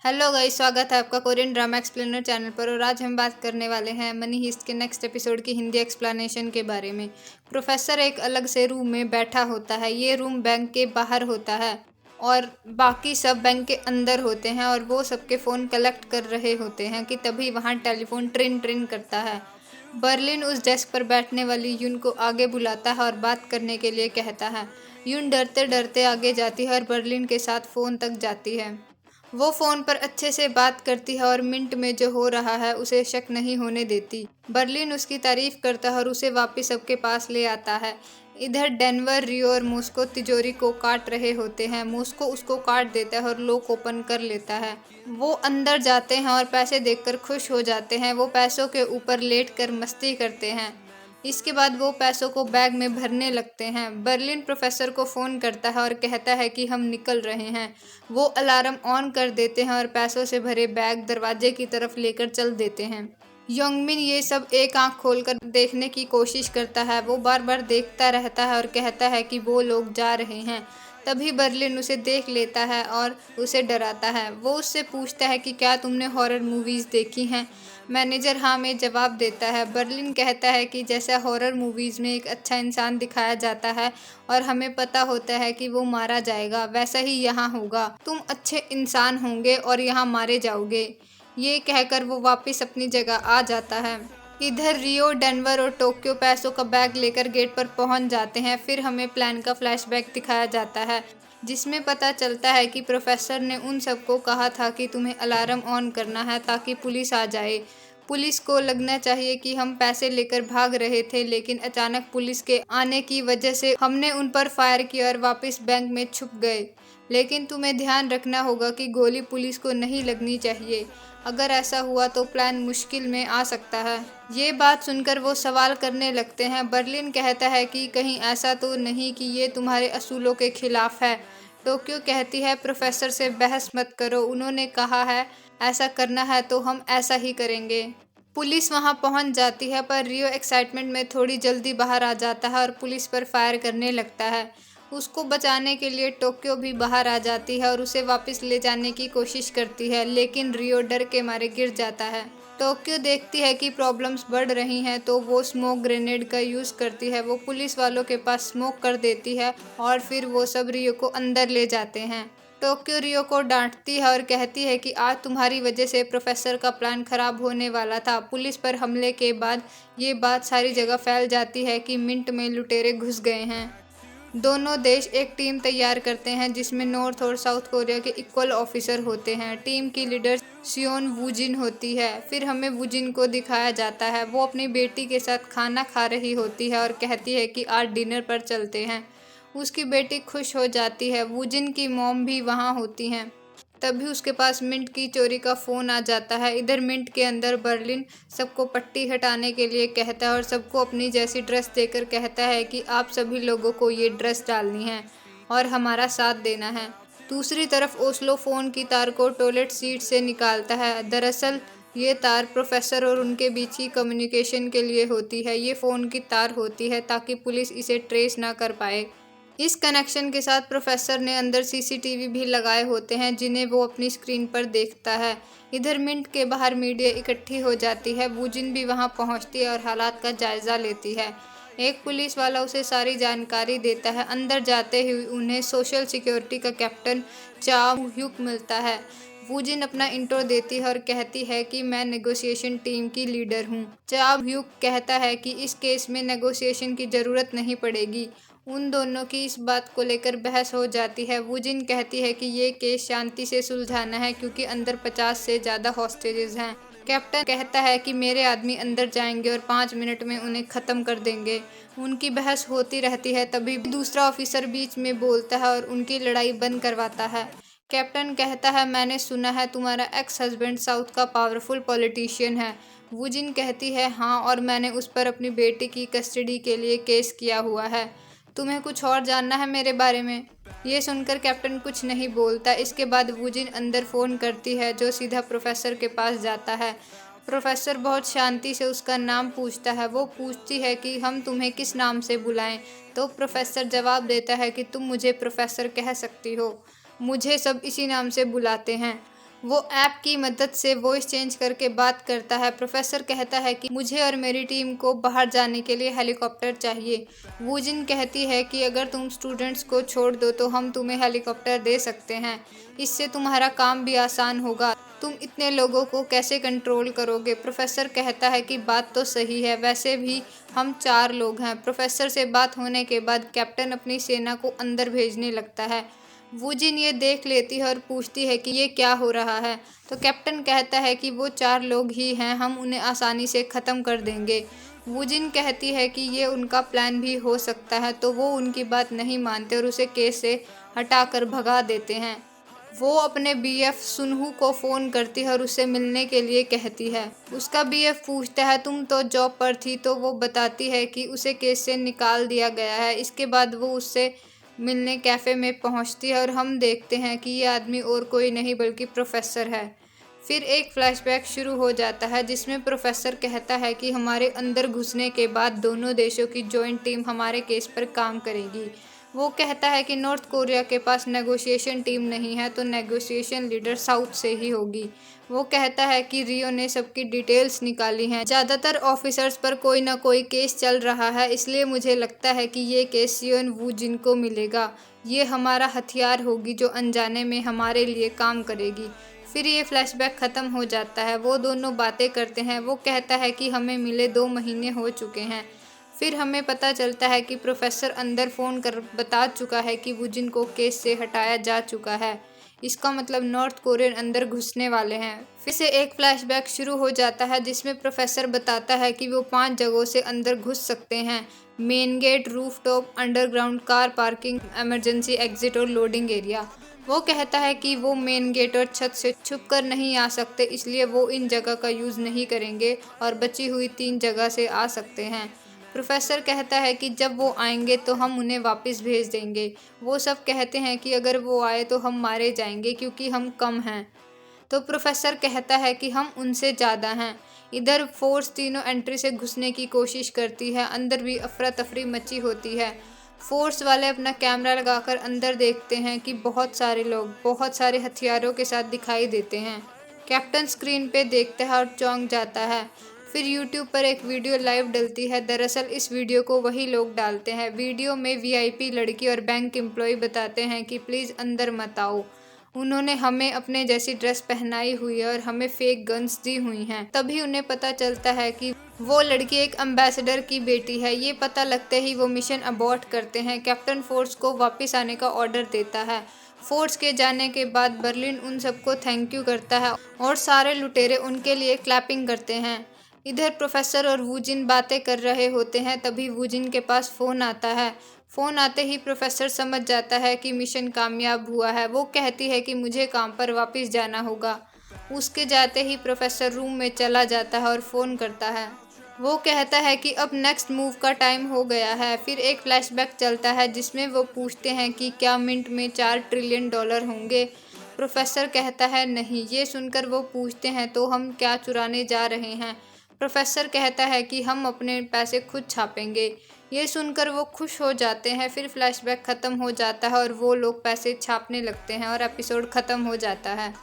Hello guys, स्वागत है आपका कोरियन ड्रामा एक्सप्लेनर चैनल पर। और आज हम बात करने वाले हैं मनी हीस्ट के नेक्स्ट एपिसोड की हिंदी एक्सप्लेनेशन के बारे में। प्रोफेसर एक अलग से रूम में बैठा होता है। ये रूम बैंक के बाहर होता है और बाकी सब बैंक के अंदर होते हैं और वो सबके फ़ोन कलेक्ट कर रहे होते हैं कि तभी वहाँ टेलीफोन ट्रिन ट्रिन करता है। बर्लिन उस डेस्क पर बैठने वाली यून को आगे बुलाता है और बात करने के लिए कहता है। यून डरते डरते आगे जाती है और बर्लिन के साथ फ़ोन तक जाती है। वो फ़ोन पर अच्छे से बात करती है और मिंट में जो हो रहा है उसे शक नहीं होने देती। बर्लिन उसकी तारीफ करता है और उसे वापस सबके पास ले आता है। इधर डेनवर, रियो और मॉस्को तिजोरी को काट रहे होते हैं। मॉस्को उसको काट देता है और लॉक ओपन कर लेता है। वो अंदर जाते हैं और पैसे देखकर खुश हो जाते हैं। वो पैसों के ऊपर लेट कर मस्ती करते हैं। इसके बाद वो पैसों को बैग में भरने लगते हैं। बर्लिन प्रोफेसर को फ़ोन करता है और कहता है कि हम निकल रहे हैं। वो अलार्म ऑन कर देते हैं और पैसों से भरे बैग दरवाजे की तरफ लेकर चल देते हैं। योंगमिन ये सब एक आंख खोलकर देखने की कोशिश करता है। वो बार बार देखता रहता है और कहता है कि वो लोग जा रहे हैं। तभी बर्लिन उसे देख लेता है और उसे डराता है। वो उससे पूछता है कि क्या तुमने हॉरर मूवीज़ देखी हैं। मैनेजर हाँ में जवाब देता है। बर्लिन कहता है कि जैसा हॉरर मूवीज़ में एक अच्छा इंसान दिखाया जाता है और हमें पता होता है कि वो मारा जाएगा, वैसा ही यहाँ होगा। तुम अच्छे इंसान होंगे और यहाँ मारे जाओगे। ये कहकर वो वापस अपनी जगह आ जाता है। इधर रियो, डेनवर और टोक्यो पैसों का बैग लेकर गेट पर पहुंच जाते हैं। फिर हमें प्लान का फ्लैशबैक दिखाया जाता है जिसमें पता चलता है कि प्रोफेसर ने उन सबको कहा था कि तुम्हें अलार्म ऑन करना है ताकि पुलिस आ जाए। पुलिस को लगना चाहिए कि हम पैसे लेकर भाग रहे थे, लेकिन अचानक पुलिस के आने की वजह से हमने उन पर फायर किया और वापस बैंक में छुप गए। लेकिन तुम्हें ध्यान रखना होगा कि गोली पुलिस को नहीं लगनी चाहिए। अगर ऐसा हुआ तो प्लान मुश्किल में आ सकता है। ये बात सुनकर वो सवाल करने लगते हैं। बर्लिन कहता है कि कहीं ऐसा तो नहीं कि ये तुम्हारे असूलों के खिलाफ है। टोक्यो कहती है प्रोफेसर से बहस मत करो, उन्होंने कहा है ऐसा करना है तो हम ऐसा ही करेंगे। पुलिस वहां पहुंच जाती है पर रियो एक्साइटमेंट में थोड़ी जल्दी बाहर आ जाता है और पुलिस पर फायर करने लगता है। उसको बचाने के लिए टोक्यो भी बाहर आ जाती है और उसे वापस ले जाने की कोशिश करती है, लेकिन रियो डर के मारे गिर जाता है। टोक्यो देखती है कि प्रॉब्लम्स बढ़ रही हैं तो वो स्मोक ग्रेनेड का यूज़ करती है। वो पुलिस वालों के पास स्मोक कर देती है और फिर वो सब रियो को अंदर ले जाते हैं। टोक्यो रियो को डांटती है और कहती है कि आज तुम्हारी वजह से प्रोफेसर का प्लान खराब होने वाला था। पुलिस पर हमले के बाद ये बात सारी जगह फैल जाती है कि मिंट में लुटेरे घुस गए हैं। दोनों देश एक टीम तैयार करते हैं जिसमें नॉर्थ और साउथ कोरिया के इक्वल ऑफिसर होते हैं। टीम की लीडर सियोन वूजिन होती है। फिर हमें वूजिन को दिखाया जाता है। वो अपनी बेटी के साथ खाना खा रही होती है और कहती है कि आज डिनर पर चलते हैं। उसकी बेटी खुश हो जाती है। वूजिन की मॉम भी वहाँ होती हैं। तभी उसके पास मिंट की चोरी का फ़ोन आ जाता है। इधर मिंट के अंदर बर्लिन सबको पट्टी हटाने के लिए कहता है और सबको अपनी जैसी ड्रेस देकर कहता है कि आप सभी लोगों को ये ड्रेस डालनी है और हमारा साथ देना है। दूसरी तरफ ओस्लो फ़ोन की तार को टॉयलेट सीट से निकालता है। दरअसल ये तार प्रोफेसर और उनके बीच ही कम्युनिकेशन के लिए होती है। ये फ़ोन की तार होती है ताकि पुलिस इसे ट्रेस ना कर पाए। इस कनेक्शन के साथ प्रोफेसर ने अंदर सीसीटीवी भी लगाए होते हैं जिन्हें वो अपनी स्क्रीन पर देखता है। इधर मिंट के बाहर मीडिया इकट्ठी हो जाती है। वूजिन भी वहां पहुंचती है और हालात का जायजा लेती है। एक पुलिस वाला उसे सारी जानकारी देता है। अंदर जाते ही उन्हें सोशल सिक्योरिटी का कैप्टन चा ह्यूक मिलता है। वूजिन अपना इंट्रो देती है और कहती है कि मैं नेगोशिएशन टीम की लीडर हूँ। चा ह्यूक कहता है कि इस केस में नेगोशिएशन की ज़रूरत नहीं पड़ेगी। उन दोनों की इस बात को लेकर बहस हो जाती है। वूजिन कहती है कि ये केस शांति से सुलझाना है क्योंकि अंदर 50 से ज़्यादा हॉस्टेजेस हैं। कैप्टन कहता है कि मेरे आदमी अंदर जाएंगे और 5 मिनट में उन्हें ख़त्म कर देंगे। उनकी बहस होती रहती है। तभी दूसरा ऑफिसर बीच में बोलता है और उनकी लड़ाई बंद करवाता है। कैप्टन कहता है मैंने सुना है तुम्हारा एक्स हस्बैंड साउथ का पावरफुल पॉलिटिशियन है। वूजिन कहती है हाँ, और मैंने उस पर अपनी बेटी की कस्टडी के लिए केस किया हुआ है। तुम्हें कुछ और जानना है मेरे बारे में? ये सुनकर कैप्टन कुछ नहीं बोलता। इसके बाद वूजिन अंदर फ़ोन करती है जो सीधा प्रोफेसर के पास जाता है। प्रोफेसर बहुत शांति से उसका नाम पूछता है। वो पूछती है कि हम तुम्हें किस नाम से बुलाएं, तो प्रोफेसर जवाब देता है कि तुम मुझे प्रोफेसर कह सकती हो, मुझे सब इसी नाम से बुलाते हैं। वो ऐप की मदद से वॉइस चेंज करके बात करता है। प्रोफेसर कहता है कि मुझे और मेरी टीम को बाहर जाने के लिए हेलीकॉप्टर चाहिए। वूजिन कहती है कि अगर तुम स्टूडेंट्स को छोड़ दो तो हम तुम्हें हेलीकॉप्टर दे सकते हैं, इससे तुम्हारा काम भी आसान होगा। तुम इतने लोगों को कैसे कंट्रोल करोगे? प्रोफेसर कहता है कि बात तो सही है, वैसे भी हम 4 लोग हैं। प्रोफेसर से बात होने के बाद कैप्टन अपनी सेना को अंदर भेजने लगता है। वूजिन ये देख लेती है और पूछती है कि ये क्या हो रहा है। तो कैप्टन कहता है कि वो 4 लोग ही हैं, हम उन्हें आसानी से ख़त्म कर देंगे। वूजिन कहती है कि ये उनका प्लान भी हो सकता है, तो वो उनकी बात नहीं मानते और उसे केस से हटाकर भगा देते हैं। वो अपने बीएफ सुनहू को फ़ोन करती है और उससे मिलने के लिए कहती है। उसका बीएफ पूछता है तुम तो जॉब पर थी, तो वो बताती है कि उसे केस से निकाल दिया गया है। इसके बाद वो उससे मिलने कैफ़े में पहुंचती है और हम देखते हैं कि ये आदमी और कोई नहीं बल्कि प्रोफेसर है। फिर एक फ्लैशबैक शुरू हो जाता है जिसमें प्रोफेसर कहता है कि हमारे अंदर घुसने के बाद दोनों देशों की जॉइंट टीम हमारे केस पर काम करेगी। वो कहता है कि नॉर्थ कोरिया के पास नेगोशिएशन टीम नहीं है, तो नेगोशिएशन लीडर साउथ से ही होगी। वो कहता है कि रियो ने सबकी डिटेल्स निकाली हैं, ज़्यादातर ऑफिसर्स पर कोई ना कोई केस चल रहा है, इसलिए मुझे लगता है कि ये केस सियोन वूजिन को मिलेगा। ये हमारा हथियार होगी जो अनजाने में हमारे लिए काम करेगी। फिर ये फ्लैशबैक ख़त्म हो जाता है। वो दोनों बातें करते हैं। वो कहता है कि हमें मिले 2 महीने हो चुके हैं। फिर हमें पता चलता है कि प्रोफेसर अंदर फ़ोन कर बता चुका है कि वूजिन को केस से हटाया जा चुका है। इसका मतलब नॉर्थ कोरियन अंदर घुसने वाले हैं। फिर से एक फ्लैशबैक शुरू हो जाता है जिसमें प्रोफेसर बताता है कि वो 5 जगहों से अंदर घुस सकते हैं: main gate, rooftop, underground car parking, emergency exit और लोडिंग एरिया। वो कहता है कि वो मेन गेट और छत से छुप कर नहीं आ सकते, इसलिए वो इन जगह का यूज़ नहीं करेंगे और बची हुई 3 जगह से आ सकते हैं। प्रोफेसर कहता है कि जब वो आएंगे तो हम उन्हें वापस भेज देंगे। वो सब कहते हैं कि अगर वो आए तो हम मारे जाएंगे क्योंकि हम कम हैं। तो प्रोफेसर कहता है कि हम उनसे ज़्यादा हैं। इधर फोर्स तीनों एंट्री से घुसने की कोशिश करती है। अंदर भी अफरा तफरी मची होती है। फोर्स वाले अपना कैमरा लगाकर अंदर देखते हैं कि बहुत सारे लोग बहुत सारे हथियारों के साथ दिखाई देते हैं। कैप्टन स्क्रीन पे देखता है और चौंक जाता है। फिर यूट्यूब पर एक वीडियो लाइव डलती है। दरअसल इस वीडियो को वही लोग डालते हैं। वीडियो में वीआईपी लड़की और बैंक एम्प्लॉय बताते हैं कि प्लीज़ अंदर मत आओ, उन्होंने हमें अपने जैसी ड्रेस पहनाई हुई है और हमें फेक गन्स दी हुई हैं। तभी उन्हें पता चलता है कि वो लड़की एक एम्बेसडर की बेटी है। ये पता लगते ही वो मिशन अबॉर्ट करते हैं। कैप्टन फोर्स को वापस आने का ऑर्डर देता है। फोर्स के जाने के बाद बर्लिन उन सबको थैंक यू करता है और सारे लुटेरे उनके लिए क्लैपिंग करते हैं। इधर प्रोफेसर और वूजिन बातें कर रहे होते हैं। तभी वूजिन के पास फ़ोन आता है। फ़ोन आते ही प्रोफेसर समझ जाता है कि मिशन कामयाब हुआ है। वो कहती है कि मुझे काम पर वापस जाना होगा। उसके जाते ही प्रोफेसर रूम में चला जाता है और फ़ोन करता है। वो कहता है कि अब नेक्स्ट मूव का टाइम हो गया है। फिर एक फ्लैशबैक चलता है जिसमें वो पूछते हैं कि क्या मिंट में 4 ट्रिलियन डॉलर होंगे। प्रोफेसर कहता है नहीं। ये सुनकर वो पूछते हैं तो हम क्या चुराने जा रहे हैं। प्रोफेसर कहता है कि हम अपने पैसे खुद छापेंगे। ये सुनकर वो खुश हो जाते हैं। फिर फ्लैशबैक ख़त्म हो जाता है और वो लोग पैसे छापने लगते हैं और एपिसोड ख़त्म हो जाता है।